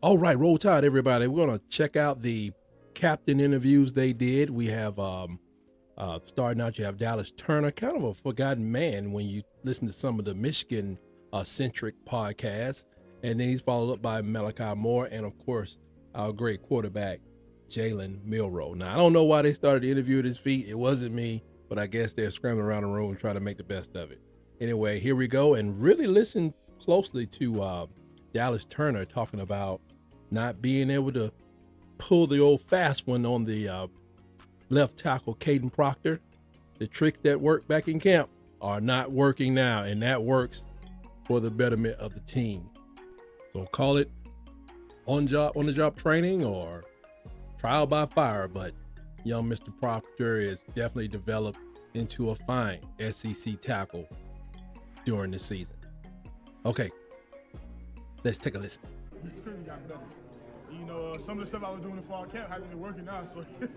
All right, roll tide, everybody. We're gonna check out the captain interviews they did. We have starting out. You have Dallas Turner, kind of a forgotten man when you listen to some of the Michigan centric podcasts, and then he's followed up by Malachi Moore, and of course our great quarterback Jalen Milroe. Now I don't know why they started the interview at his feet. It wasn't me, but I guess they're scrambling around the room trying to make the best of it. Anyway, here we go, and really listen closely to Dallas Turner talking about not being able to pull the old fast one on the left tackle Caden Proctor. The tricks that worked back in camp are not working now, and that works for the betterment of the team. So call it on the job training or trial by fire, but young Mr. Proctor is definitely developed into a fine SEC tackle during the season. Okay, let's take a listen. He's clearly gotten better. You know, some of the stuff I was doing in fall camp hasn't been working out, so you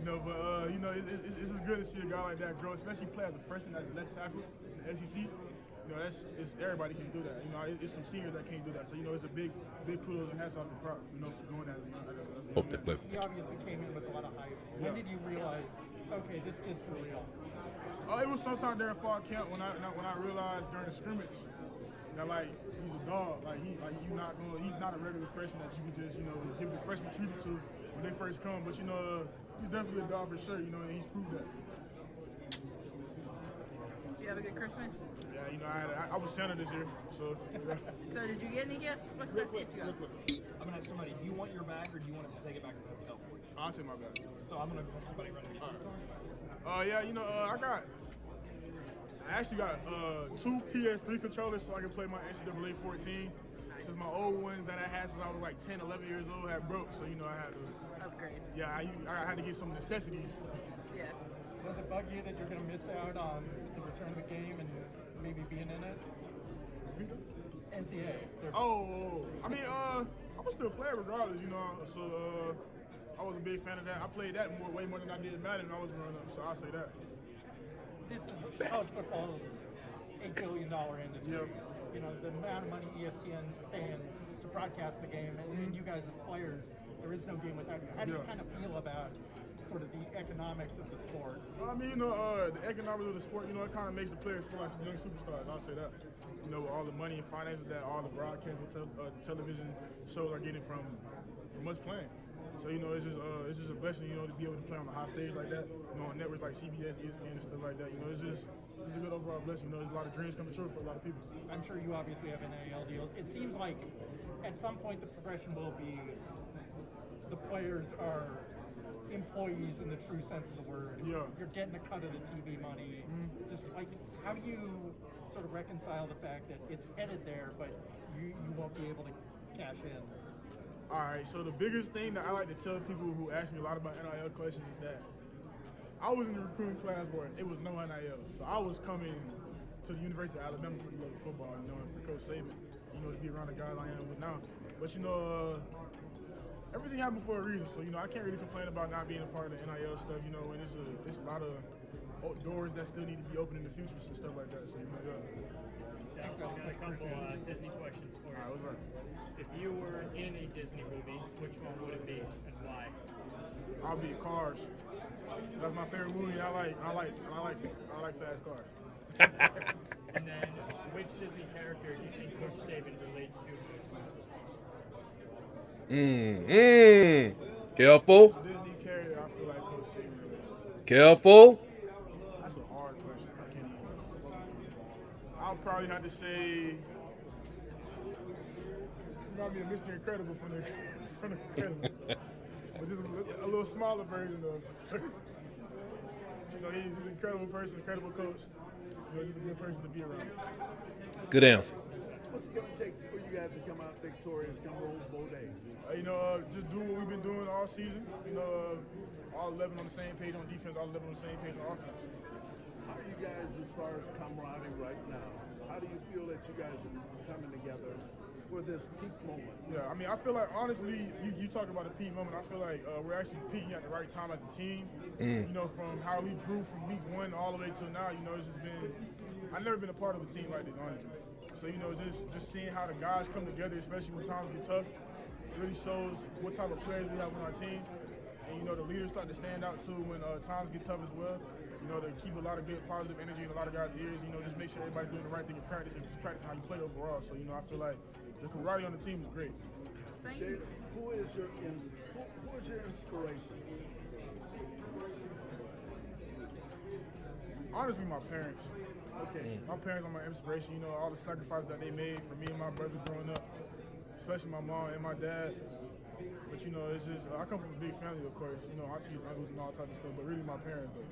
know, but it's just good to see a guy like that grow, especially play as a freshman as a left tackle in the SEC. You know, everybody can do that. You know, it's some seniors that can't do that. So you know, it's a big kudos and hats off to Prop, you know, for doing that. He obviously came in with a lot of hype. When did you realize, okay, this kid's for real? It was sometime during fall camp when I realized during the scrimmage that like he's a dog. He's not a regular freshman that you can just give the freshman treatment to when they first come. But you know, he's definitely a dog for sure. You know, and he's proved that. Did you have a good Christmas? Yeah, you know, I was Santa this year, so. Yeah. So did you get any gifts? What's the best gift you got? I'm gonna have somebody. Do you want your bag, or do you want us to take it back to the hotel for you? I'll take my bag. So I'm gonna have somebody run and get you. Yeah, you know, I actually got 2 PS3 controllers so I can play my NCAA 14. Since my old ones that I had since I was like 10, 11 years old had broke, so you know I had to Upgrade. Yeah, I had to get some necessities. Yeah. Does it bug you that you're going to miss out on the return of the game and maybe being in it? NCAA. I mean, I was still playing regardless, you know. So I was a big fan of that. I played that way more than I did Madden when I was growing up. So I'll say that. This is college football's $8 billion industry. Yep. You know, the amount of money ESPN's paying to broadcast the game, and you guys as players, there is no game without you. How do you kind of feel about sort of the economics of the sport? I mean, the economics of the sport, you know, it kind of makes the players feel like some young superstars. I'll say that. You know, with all the money and finances that all the broadcast and television shows are getting from us playing. So, you know, it's just a blessing, you know, to be able to play on a high stage like that, you know, on networks like CBS, ESPN, and stuff like that. You know, it's a good overall blessing. You know, there's a lot of dreams coming true for a lot of people. I'm sure you obviously have NIL deals. It seems like at some point the progression will be the players are employees in the true sense of the word. Yeah. You're getting a cut of the TV money. Just like, how do you sort of reconcile the fact that it's headed there, but you won't be able to cash in? All right, so the biggest thing that I like to tell people who ask me a lot about NIL questions is that I was in the recruiting class where it was no NIL. So I was coming to the University of Alabama for the love of football, you know, and for Coach Saban, you know, to be around the guys I am with now. But, you know, everything happened for a reason. So, you know, I can't really complain about not being a part of the NIL stuff, you know, and it's a lot of doors that still need to be open in the future and stuff like that. So, you know, Thanks, I got a couple Disney questions for you. All right, what's up? If you were in a Disney movie, which one would it be and why? I'll be Cars. That's my favorite movie. I like fast cars. And then, which Disney character do you think Coach Saban relates to most? Careful. Disney character, I feel like Coach Saban relates. Careful. That's a hard question. I can't even. I'll probably have to say. Probably a Mr. Incredible from the Incredibles. But just a little smaller version of. You know, he's an incredible person, incredible coach. You know, he's a good person to be around. Good answer. What's it going to take for you guys to come out victorious come Rose Bowl day? Just do what we've been doing all season. You know, all 11 on the same page on defense, all 11 on the same page on offense. How are you guys as far as camaraderie right now? How do you feel that you guys are coming together for this peak moment? Yeah, I mean, I feel like, honestly, you talk about a peak moment. I feel like we're actually peaking at the right time as a team. You know, from how we grew from week 1 all the way till now, you know, it's just been, I've never been a part of a team like this, honestly. So, you know, just seeing how the guys come together, especially when times get tough, really shows what type of players we have on our team. And, the leaders start to stand out, too, when times get tough as well. To keep a lot of good positive energy in a lot of guys' ears, just make sure everybody's doing the right thing in practice and just practicing how you play overall. So, I feel like the camaraderie on the team is great. Jay, who is your inspiration? Honestly, my parents. Okay. My parents are my inspiration. All the sacrifices that they made for me and my brother growing up, especially my mom and my dad. But, it's just, I come from a big family, of course. Aunties, uncles, and all type of stuff, but really my parents, though.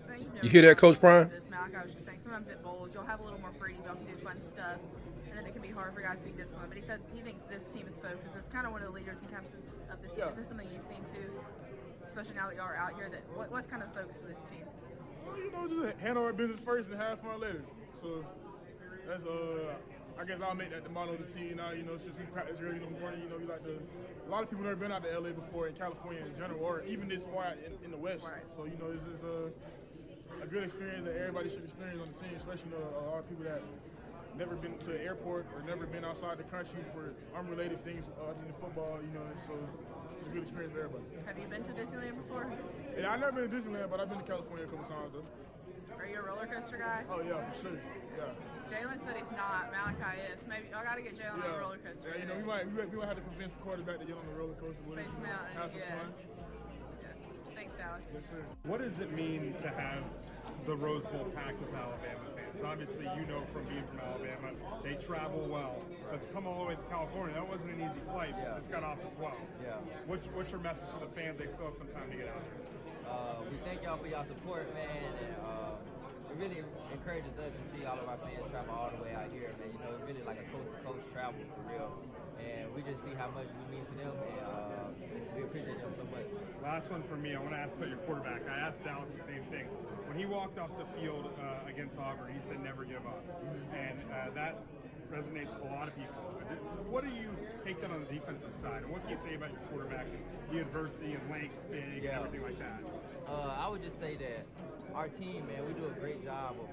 So You hear that, Coach Prime? Malachi, I was just saying, sometimes at bowls, you'll have a little more freedom, y'all can do fun stuff, and then it can be hard for guys to be disciplined. But he said he thinks this team is focused. It's kind of one of the leaders and captains of this team. Yeah. Is this something you've seen too, especially now that y'all are out here? That what's kind of the focus of this team? Well, just handle our business first and have fun later. So that's I guess I'll make that the motto of the team now. Since we practice early in the morning, we like to. A lot of people never been out to LA before, in California in general, or even this far out in the West. Right. So it's just a good experience that everybody should experience on the team, especially a lot of people that never been to the airport or never been outside the country for unrelated things other than football. So it's a good experience for everybody. Have you been to Disneyland before? Yeah, I've never been to Disneyland, but I've been to California a couple times though. Are you a roller coaster guy? Oh yeah, for sure. Yeah. Jalen said he's not. Malachi is. Maybe I got to get Jalen on a roller coaster. Yeah, we might have to convince the quarterback to get on the roller coaster with us. Space Mountain, Have some yeah. fun. Yeah. Thanks, Dallas. Yes, sir. What does it mean to have the Rose Bowl packed with Alabama fans? Obviously, from being from Alabama, they travel well. But to come all the way to California, that wasn't an easy flight. Yeah. It's got off as well. Yeah. What's your message to the fans? They still have some time to get out there. We thank y'all for y'all support, man, and it really encourages us to see all of our fans travel all the way out here, man. It's really like a coast-to-coast travel for real, and we just see how much we mean to them, and we appreciate them so much. Last one for me. I want to ask about your quarterback. I asked Dallas the same thing. When he walked off the field against Auburn, he said never give up, and that resonates with a lot of people. What do you take that on the defensive side, and what can you say about your quarterback and the adversity and length, big, and everything like that? I would just say that our team, man, we do a great job of,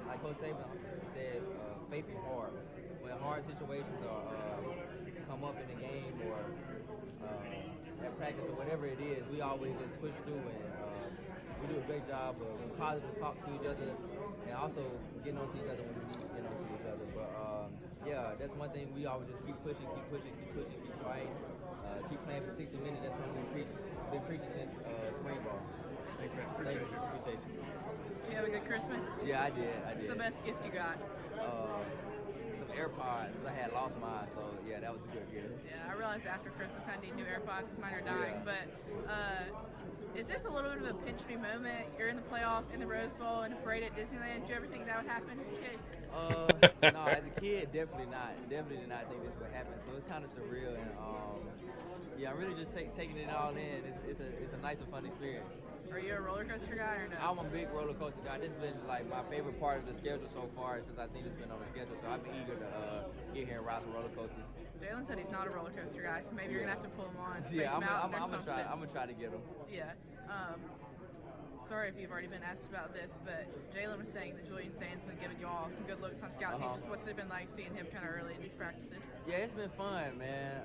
like Coach Saban says, facing hard. When hard situations come up in the game or at practice or whatever it is, we always just push through, and we do a great job of positive talk to each other and also getting on to each other when we need to get on to each other. But yeah, that's one thing we always just keep pushing, keep fighting, keep playing for 60 minutes. That's something we've been preaching since spring ball. Thanks, man. Appreciate you. Appreciate you. You have a good Christmas? Yeah, I did. What's the best gift you got? Some AirPods, because I had lost mine, so yeah, that was a good gift. Yeah, I realized after Christmas I need new AirPods. Mine are dying, but is this a little bit of a pinch me moment? You're in the playoff in the Rose Bowl and a parade at Disneyland. Did you ever think that would happen as a kid? No, as a kid, definitely not. Definitely did not think this would happen. So it's kind of surreal, and yeah, I'm really just taking it all in. It's a nice and fun experience. Are you a roller coaster guy or no? I'm a big roller coaster guy. This has been like my favorite part of the schedule so far since I've seen it's been on the schedule. So I've been eager to get here and ride some roller coasters. Jalen said he's not a roller coaster guy, so maybe you're gonna have to pull him on Space Yeah, Mountain or I'm something. gonna try to get him. Yeah. Sorry if you've already been asked about this, but Jalen was saying that Julian Sand's been giving you all some good looks on scout teams. What's it been like seeing him kind of early in these practices? Yeah, it's been fun, man.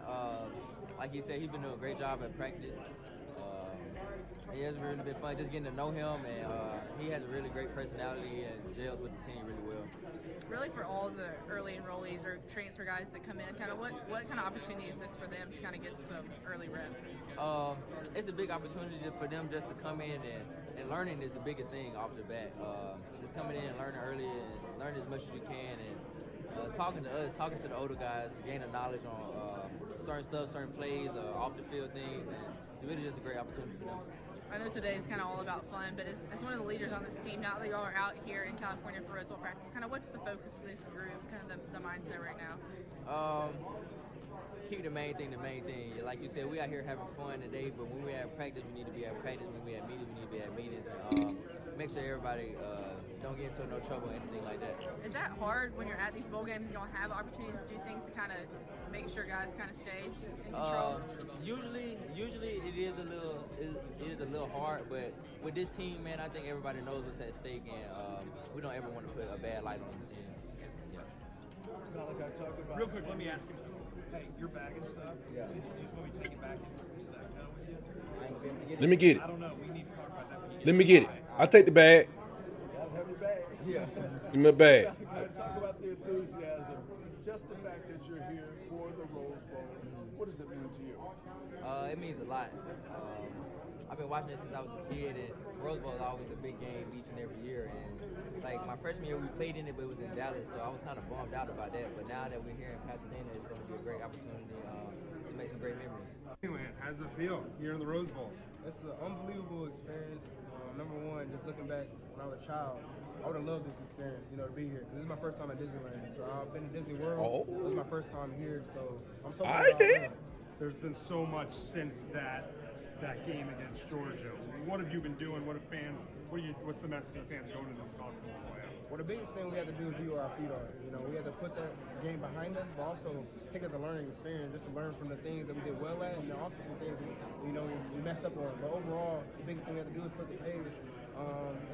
Like you said, he's been doing a great job at practice. It's really been fun just getting to know him, and he has a really great personality and gels with the team really well. Really, for all the early enrollees or transfer guys that come in, kind of what kind of opportunity is this for them to kind of get some early reps? It's a big opportunity for them just to come in, and learning is the biggest thing off the bat. Just coming in and learning early and learning as much as you can, and talking to us, talking to the older guys, gaining knowledge on certain stuff, certain plays, off the field things, and it's really just a great opportunity for them. I know today is kind of all about fun, but as one of the leaders on this team, now that y'all are out here in California for Rose Bowl practice, kind of what's the focus of this group, kind of the mindset right now? Keep the main thing. Like you said, we out here having fun today, but when we at practice, we need to be at practice. When we at meetings, we need to be at meetings. And make sure everybody don't get into no trouble or anything like that. Is that hard when you're at these bowl games? You don't have opportunities to do things to kind of make sure guys kind of stay in control? Usually it is a little hard, but with this team, man, I think everybody knows what's at stake, and we don't ever want to put a bad light on the team. Yeah. Malachi, talk about Real quick, let me ask him something. hey, your bag and stuff. Yeah. So you just want me to take it back into that hotel with you? I ain't gonna be able to get Let me get it. I don't know. We need to talk about that when you get Let me get it. I'll take the bag. Gotta have your bag. Yeah. Give me a bag. Talk about the enthusiasm, just the fact that you're here for the Rose Bowl. What does it mean to you? It means a lot. I've been watching it since I was a kid, and Rose Bowl is always a big game each and every year. And like my freshman year, we played in it, but it was in Dallas, so I was kind of bummed out about that. But now that we're here in Pasadena, it's going to be a great opportunity to make some great memories. Disneyland, how's it feel here in the Rose Bowl? It's an unbelievable experience. Number one, just looking back when I was a child, I would have loved this experience, to be here. 'Cause this is my first time at Disneyland. So I've been to Disney World. Oh. This is my first time here, so I'm so I did. There's been so much since that game against Georgia. What have you been doing? What have fans? What's the message to fans going to this college football playoff? Well, the biggest thing we had to do is be where our feet are. We had to put that game behind us, but also take it as a learning experience, just to learn from the things that we did well at, and then also some things we messed up on. But overall, the biggest thing we had to do is flip the page,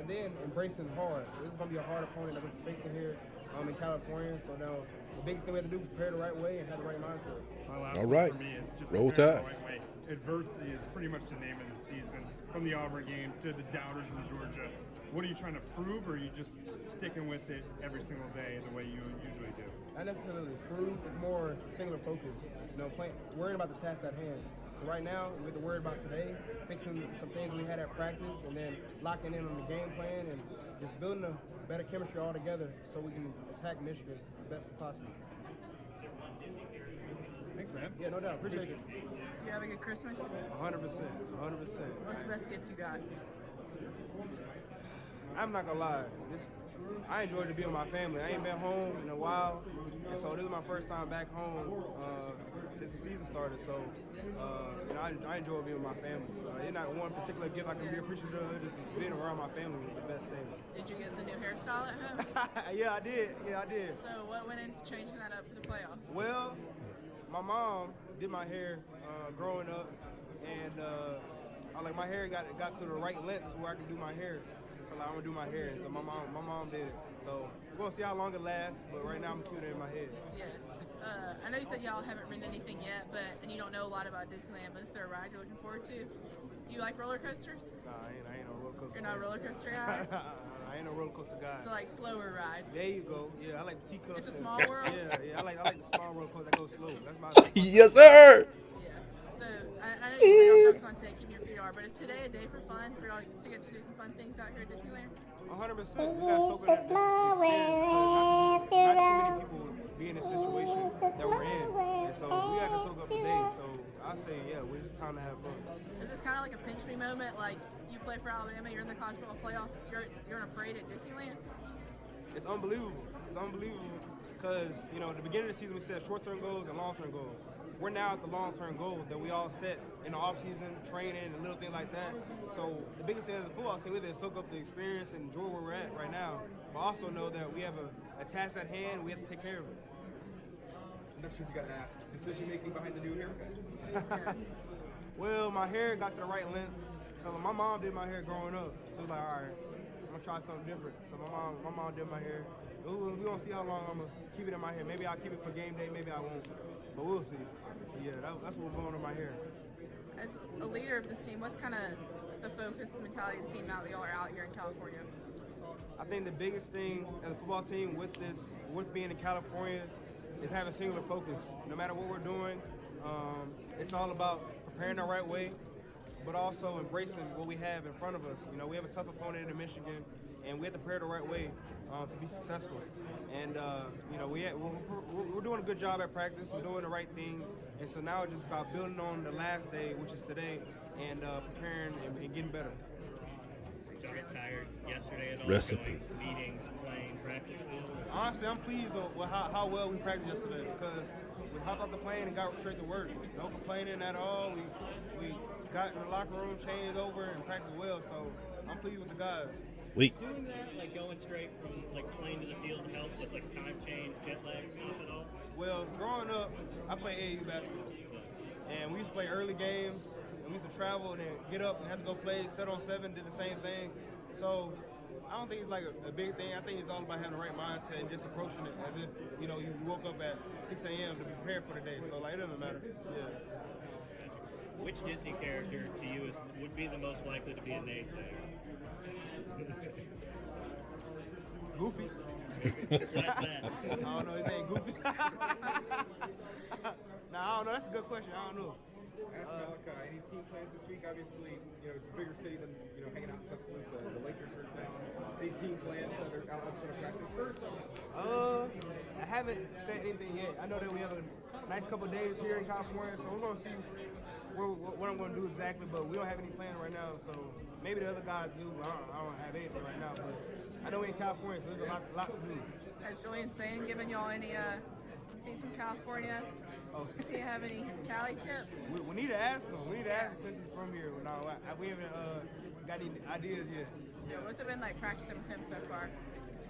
and then embracing hard. This is going to be a hard opponent that we're facing here in California. So now the biggest thing we had to do is prepare the right way and have the right mindset. My last All one right. for me is just Roll prepare Tide. the right way. Adversity is pretty much the name of the season. From the Auburn game to the doubters in Georgia, what are you trying to prove, or are you just sticking with it every single day the way you usually do? Not necessarily prove, it's more singular focus. Worrying about the task at hand. So right now, we have to worry about today, fixing some things we had at practice, and then locking in on the game plan and just building a better chemistry all together so we can attack Michigan the best as possible. Thanks, man. Yeah, no doubt. Appreciate it. Do you have a good Christmas? 100%. What's the best gift you got? I'm not gonna lie. I enjoyed to be with my family. I ain't been home in a while, and so this is my first time back home since the season started. So, I enjoy being with my family. So, there's not one particular gift I can be appreciative of. Just being around my family is the best thing. Did you get the new hairstyle at home? Yeah, I did. So what went into changing that up for the playoff? Well, my mom did my hair growing up, and my hair got to the right length where I could do my hair. So I'm gonna do my hair, so my mom did it. So we're gonna see how long it lasts, but right now I'm keeping it in my head. Yeah. I know you said y'all haven't ridden anything yet, and you don't know a lot about Disneyland, but is there a ride you're looking forward to? Do you like roller coasters? Nah, I ain't no roller coaster. You're not a roller coaster guy? I ain't no roller coaster guy. So like slower rides. There you go. Yeah, I like the teacups. It's a small world? Yeah, I like the small roller coaster that goes slow. That's my Yes, sir. Yeah. So I know you say y'all focus on today, keeping your feet are, but is today a day for fun, for y'all to get to do some fun things out here at Disneyland? 100%. We got so good at this not too many people be in this situation that we're in. And so we got to soak up today. So I say, yeah, we're just time to have fun. Is this kind of like a pinch me moment? Like you play for Alabama, you're in the college football playoff, you're in a parade at Disneyland? It's unbelievable. It's unbelievable because, at the beginning of the season we said short-term goals and long-term goals. We're now at the long-term goals that we all set in the off-season, training, and little things like that. So the biggest thing as a football team is to soak up the experience and enjoy where we're at right now, but also know that we have a task at hand, we have to take care of it. Next week you got to ask, decision-making behind the new haircut? Well, my hair got to the right length, so my mom did my hair growing up. So it was like, all right, I'm going to try something different. So my mom did my hair. We're going to see how long I'm going to keep it in my hair. Maybe I'll keep it for game day, maybe I won't. But we'll see. Yeah, that's what we're going on my hair. As a leader of this team, what's kind of the focus mentality of the team now that y'all are out here in California? I think the biggest thing as a football team with being in California is having singular focus. No matter what we're doing, it's all about preparing the right way, but also embracing what we have in front of us. We have a tough opponent in Michigan, and we have to prepare the right way to be successful. And we're doing a good job at practice. We're doing the right things, and so now it's just about building on the last day, which is today, and preparing and getting better. Did you get tired yesterday at all? Recipe. Going, meetings, playing, practices? Honestly, I'm pleased with how well we practiced yesterday because we hopped off the plane and got straight to work. No complaining at all. We got in the locker room, changed over, and practiced well. So I'm pleased with the guys. Sweet. Doing that, like going straight from playing to the field, help with time change, jet lag stuff at all? Well, growing up, I played AAU basketball, and we used to play early games. And we used to travel and then get up and have to go play 7-on-7. Did the same thing. So I don't think it's like a big thing. I think it's all about having the right mindset and just approaching it as if, you know, you woke up at 6 a.m. to be prepared for the day. So, like, it doesn't matter. Yeah. Which Disney character to you would be the most likely to be a naysayer? Goofy. I don't know his name. Goofy. Nah, I don't know. That's a good question. I don't know. Ask Malachi, any team plans this week? Obviously, you know, it's a bigger city than, you know, hanging out in Tuscaloosa. The Lakers are in town. Any team plans outside of practice? I haven't said anything yet. I know that we have a nice couple of days here in California, so we're going to see what I'm going to do exactly, but we don't have any plans right now, so maybe the other guys do. I don't have anything right now, but I know we're in California, so there's a lot to do. Has Julian Sand given y'all any teams from California? Oh. Does he have any Cali tips? We need to ask him. We need to ask him since he's from here. No, we haven't got any ideas yet. Yeah, what's it been like practicing with him so far?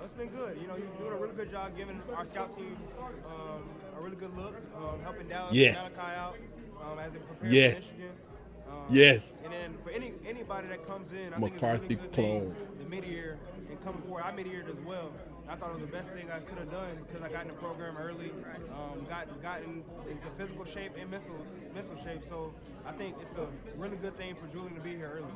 It's been good. You know, he's doing a really good job giving our scout team a really good look, helping Dallas and Malachi out as they prepare for Michigan. And then for anybody that comes in, I think it's a really good thing, the mid-year and coming forward. I mid-yeared as well. I thought it was the best thing I could have done because I got in the program early, gotten into physical shape and mental shape. So I think it's a really good thing for Julian to be here early.